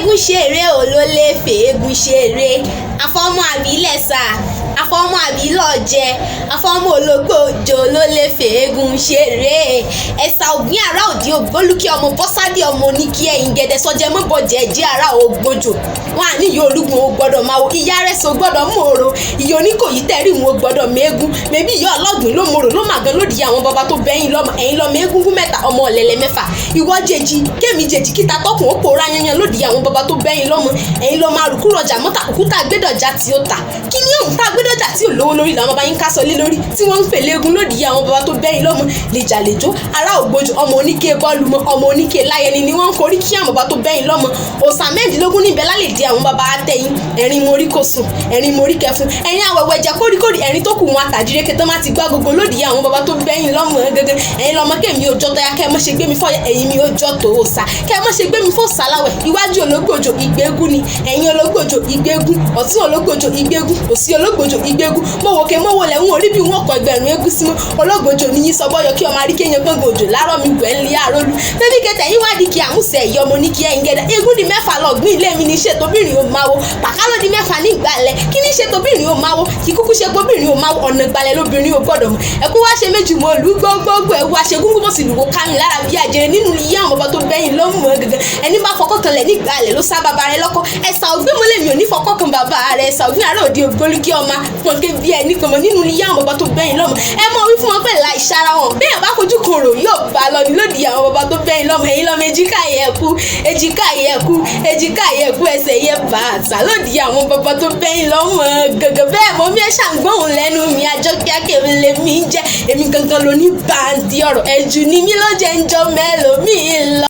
fèégún ṣeré ò ló lè fèégún ṣeré afọ́mọ àbílẹ̀ sà afọ́mọ àbílọ̀ jẹ afọ́mọ ológbò òjò ló lè fèégún ṣeré ẹ̀sà ògbín ara òdì ògbólúkí ọmọ bọ́sádì ọmọ oníkí ẹ̀yìn gẹ̀dẹ̀ sọjẹ́ mọ́bọ̀jẹ̀ ẹ̀jẹ̀ ara ògbójò wọn àní ìyá olúgun ò gbọ́dọ̀ máa wo ìyá rẹ̀ sọ gbọ́dọ̀ mòrò ìyá oníkòyí tẹ̀rí wọn ò gbọ́dọ̀ mẹ́gún mẹ́bí ìyá ọlọ́gbìn ló mòrò ló màgán lòdì àwọn bàbá tó bẹ́yìn lọ́mọ ẹ̀yìn lọ́mọ egúngún mẹ́ta ọmọ ọ̀lẹ́lẹ̀ mẹ́fà ìwọ jèjì kémi jèjì kíta tọkùn ó pòórá yanyan lòdì àwọn bàbá tó bẹ́yìn lọ́mọ ẹ̀yìn lọ́mọ arùkú rọjà mọ́ta òkúta gbẹ́dọ̀jà tí ó ta kí ni òun tá gbẹ́dọ̀jà tí ò lówó lórí làwọn bàbá yín ká sọ lé lórí tí wọ́n ń fèlè egun lòdì àwọn bàbá tó bẹ́yìn lọ́mọ lèjàlejò ará ògbójò ọmọ oníke bọ́ọ̀lù mọ́ ọmọ oníke láyẹni ni wọ́n ń korí kí àwọn bàbá tó bẹ́yìn lọ́mọ òsà mẹ́ẹ̀ẹ́dínlógún níbẹ̀ lálẹ́ di àwọn bàbá àtẹ̀yìn ẹ̀rín morí kò sùn ẹ̀rín morí kẹfun ẹ̀rín àwẹ̀wẹ̀ jẹ́ kórìkórì ẹ̀rín tó kù wọn àtàdíré kẹtọ́ má ti gbá gbogbo lòdì àwọn bàbá tó bẹ́yìn lọ́mọ gẹ́gẹ́ ẹ̀yin lọ́mọ kẹ́mi ò jọ tọ́ya kẹ́ mọ́ ṣe gbé mi fọ́yà ẹ̀yin mi ò jọ tó o sá kẹ́ mọ́ ṣe gbé mi fọ́ sálàwẹ̀ iwájú ológbòjò ìgbégún ni ẹ̀yin ológbòjò ìgbégún ọ̀tún ológbòjò ìgbégún òsì ológbòjò ìgbégún mọ̀wòkè mọ̀wòlẹ̀ ń orí bí wọn kọ ẹgbẹ̀rún egún sí mọ́ ológbòjò ní yín sọ́bọ́yọ kí ọmọ arí kéèyàn gbọ̀ngàn òjò láàárọ̀ mi gbẹ̀ ń lé àrólú tẹ́bí kẹtẹ̀ yín wádìí kí àmúṣe ẹ̀yẹ ọmọ ní kí ẹ̀yin gẹ̀dẹ̀ egún di mẹ́fà lọ́gbìn ilé mi ní ṣe tóbìnrin ò máa wo pàkálọ́ di mẹ́fà ní ìgbàlẹ̀ kí ní ṣe tóbìnrin ò máa wo kí kúkú ṣe gbóbìnrin ò máa wo ọ̀nà ìgbàlẹ̀ lóbìnrin ò gbọ́dọ̀ mọ̀ ẹ̀kú wá ṣe méjì mọ́ olú gbogbo ẹ̀wù aṣegúngún bó sì lùwọ́ kámi lára bí àjẹrẹ nínú iye àwọn bàbá tó bẹ́yìn ló mọ̀ gẹ́gẹ́ ẹni bá fọkọ́ kan lẹ̀ nígbà alẹ̀ ló sá bàbá rẹ lọ́kọ́ ẹ̀sà ògbín mo lè mi ò ní fọkọ́ kan bàbá rẹ ẹ̀sà ògbín àárọ̀ òde ògbólúkí ọmọ pọ̀nkẹ́ bí ẹni kan mọ̀ nínú iye àwọn bàbá tó bẹ́yìn lọ́mọ ẹ mọ̀ wí fún wọn pẹ̀lú àìsára wọn bẹ́ẹ̀ bá fojú kan rò yóò bá lọ ní lòdì àwọn bàbá tó bẹ́yìn lọ́mọ ẹ̀yin lọ́mọ èjìká yẹ̀kú ẹsẹ̀ yẹ bàtà lòdì àwọn bàbá tó bẹ́yìn lọ́mọ gẹ́gẹ́ bẹ́ẹ̀ mọ̀ mi ẹ̀ ṣàǹgbọ̀n lẹ́nu mi àjọ kíákẹ́ lèmi jẹ́ èmi gangan lóní bàǹdì ọ̀rọ̀ ẹ̀jù ni mí ló jẹ́ ń jọ mẹ́lòmíì lọ.